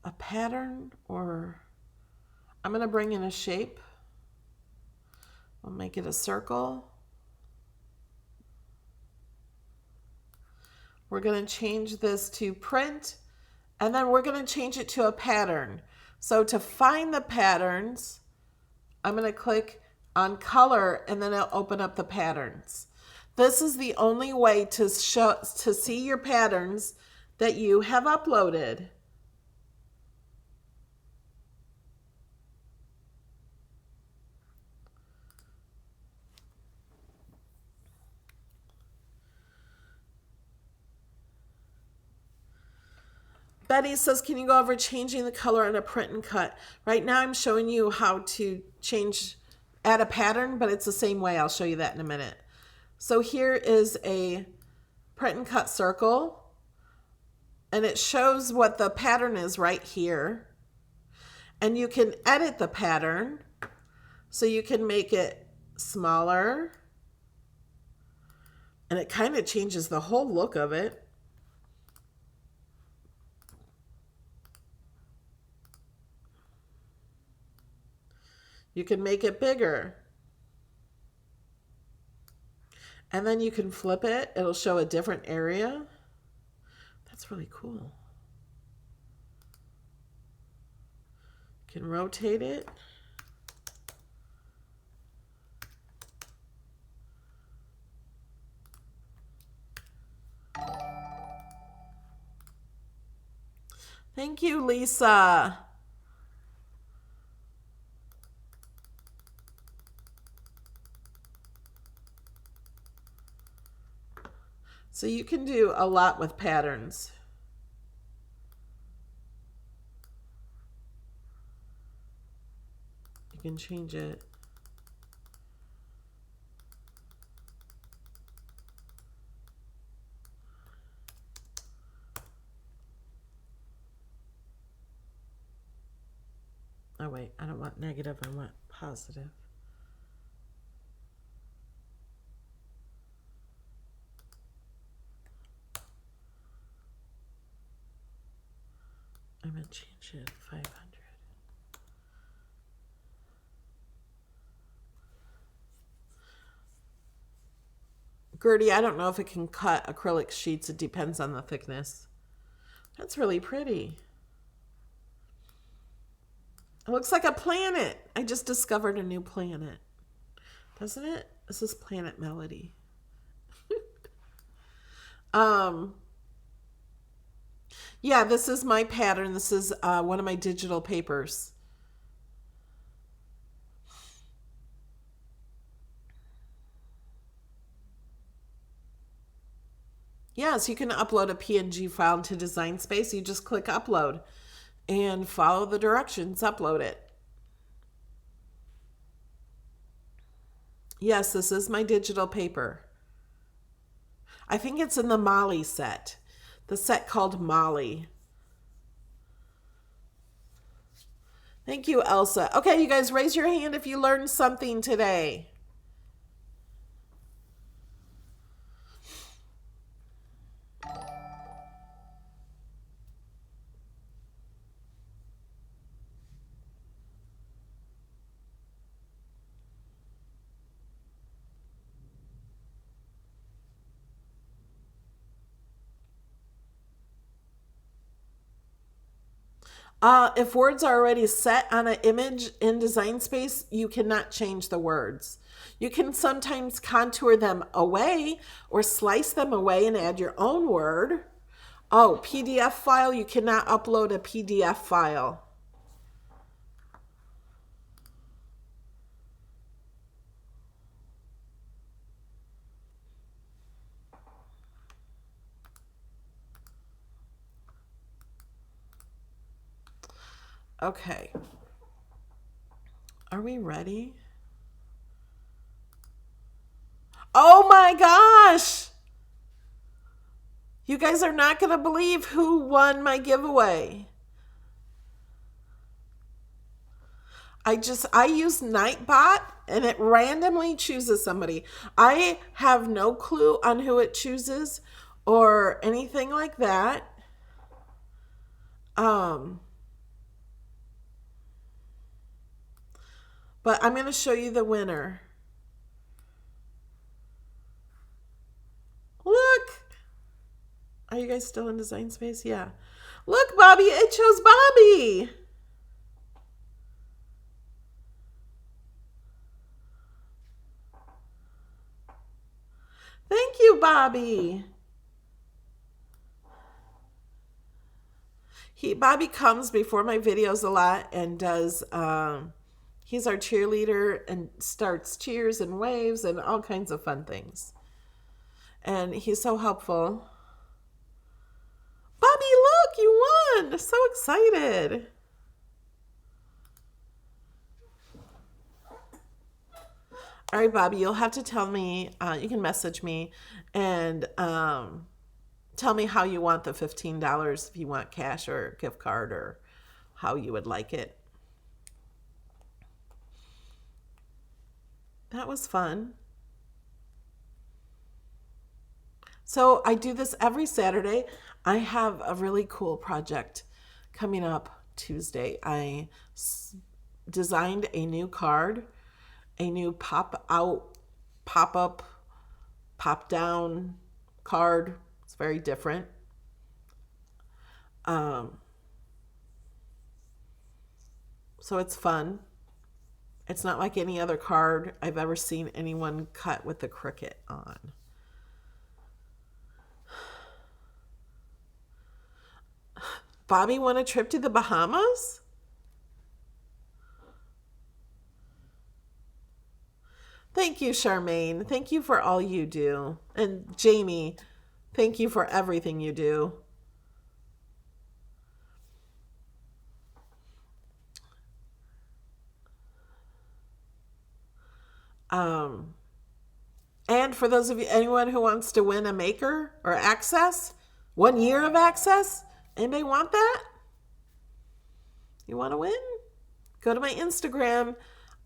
Speaker 1: a pattern, or I'm going to bring in a shape. I'll make it a circle. We're going to change this to print, and then we're going to change it to a pattern. So to find the patterns, I'm going to click on color, and then it'll open up the patterns. This is the only way to see your patterns that you have uploaded. Betty says, can you go over changing the color on a print and cut? Right now I'm showing you how to add a pattern, but it's the same way. I'll show you that in a minute. So here is a print and cut circle, and it shows what the pattern is right here. And you can edit the pattern, so you can make it smaller, and it kind of changes the whole look of it. You can make it bigger. And then you can flip it. It'll show a different area. That's really cool. You can rotate it. Thank you, Lisa. So you can do a lot with patterns. You can change it. Oh wait, I don't want negative, I want positive. I'm going to change it to 500. Gertie, I don't know if it can cut acrylic sheets. It depends on the thickness. That's really pretty. It looks like a planet. I just discovered a new planet. Doesn't it? This is Planet Melody. Yeah, this is my pattern. This is one of my digital papers. Yes, you can upload a PNG file into Design Space. You just click upload and follow the directions, upload it. Yes, this is my digital paper. I think it's in the Molly set. The set called Molly. Thank you, Elsa. Okay, you guys, raise your hand if you learned something today. If words are already set on an image in Design Space, you cannot change the words. You can sometimes contour them away or slice them away and add your own word. Oh, PDF file, you cannot upload a PDF file. Okay. Are we ready? Oh my gosh! You guys are not going to believe who won my giveaway. I use Nightbot and it randomly chooses somebody. I have no clue on who it chooses or anything like that. But I'm going to show you the winner. Look. Are you guys still in Design Space? Yeah. Look, Bobby, it chose Bobby. Thank you, Bobby. Bobby comes before my videos a lot and does, he's our cheerleader and starts cheers and waves and all kinds of fun things. And he's so helpful. Bobby, look, you won. So excited. All right, Bobby, you'll have to tell me, you can message me and tell me how you want the $15, if you want cash or gift card or how you would like it. That was fun. So I do this every Saturday. I have a really cool project coming up Tuesday. I designed a new card, a new pop-out, pop-up, pop-down card. It's very different. So it's fun. It's not like any other card I've ever seen anyone cut with the Cricut on. Bobby won a trip to the Bahamas? Thank you, Charmaine. Thank you for all you do. And Jamie, thank you for everything you do. And for those of you, anyone who wants to win a maker or access, 1 year of access, anybody want that? You want to win? Go to my Instagram.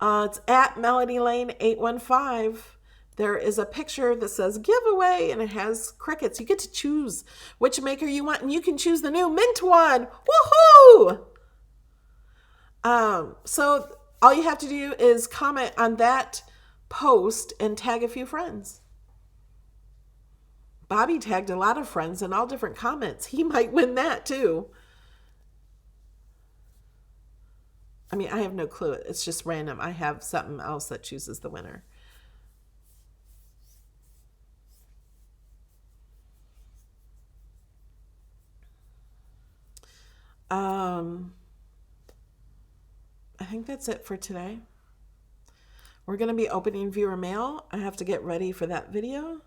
Speaker 1: It's at MelodyLane815. There is a picture that says giveaway and it has Cricuts. You get to choose which maker you want and you can choose the new mint one. Woohoo! So all you have to do is comment on that post and tag a few friends. Bobby tagged a lot of friends in all different comments. He might win that too. I mean, I have no clue. It's just random. I have something else that chooses the winner. I think that's it for today. We're going to be opening viewer mail. I have to get ready for that video.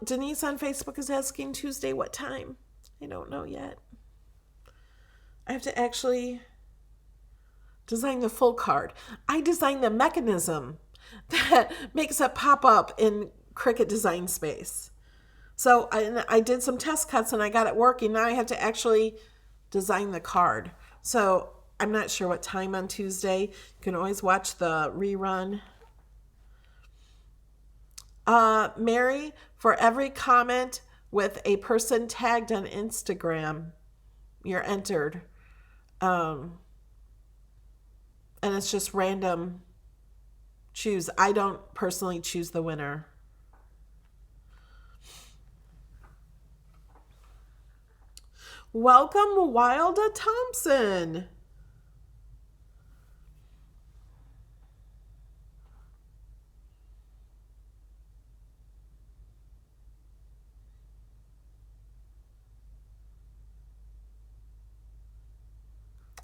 Speaker 1: Denise on Facebook is asking Tuesday what time. I don't know yet. I have to actually design the full card. I designed the mechanism that makes it pop up in Cricut Design Space. So I did some test cuts and I got it working. Now I have to actually design the card. So I'm not sure what time on Tuesday. You can always watch the rerun. Mary, for every comment with a person tagged on Instagram, you're entered. And it's just random choose. I don't personally choose the winner. Welcome, Wilda Thompson.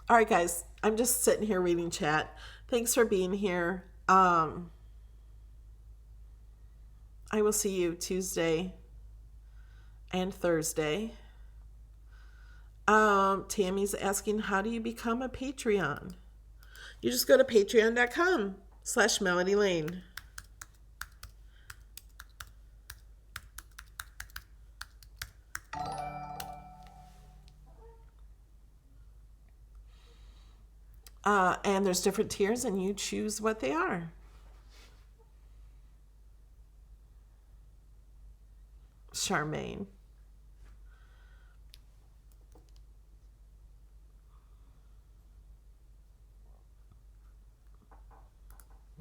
Speaker 1: All right, guys, I'm just sitting here reading chat. Thanks for being here. I will see you Tuesday and Thursday. Tammy's asking, how do you become a Patreon? You just go to patreon.com/Melody Lane. And there's different tiers, and you choose what they are. Charmaine.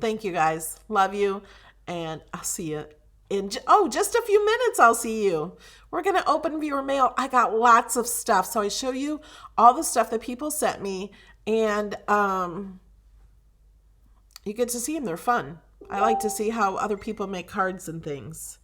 Speaker 1: Thank you, guys. Love you. And I'll see you in just a few minutes. I'll see you. We're going to open viewer mail. I got lots of stuff. So I show you all the stuff that people sent me. And you get to see them. They're fun. I like to see how other people make cards and things.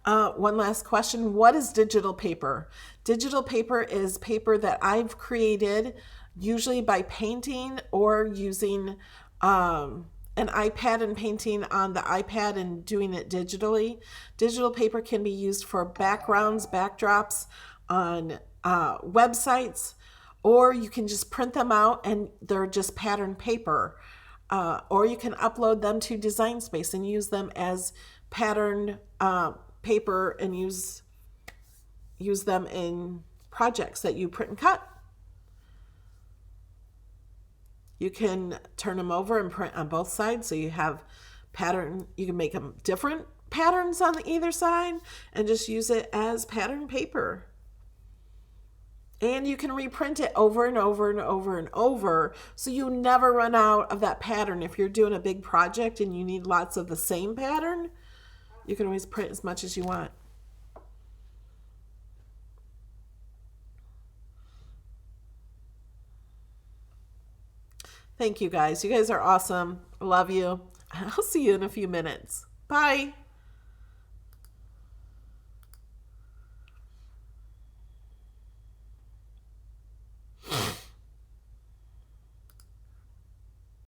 Speaker 1: One last question. What is digital paper? Digital paper is paper that I've created, usually by painting or using an iPad and painting on the iPad and doing it digitally. Digital paper can be used for backgrounds, backdrops on websites, or you can just print them out and they're just pattern paper. Or you can upload them to Design Space and use them as pattern paper and use them in projects that you print and cut. You can turn them over and print on both sides, so you have pattern. You can make them different patterns on either side and just use it as pattern paper. And you can reprint it over and over and over and over, so you never run out of that pattern. If you're doing a big project and you need lots of the same pattern, you can always print as much as you want. Thank you, guys. You guys are awesome. I love you. I'll see you in a few minutes. Bye.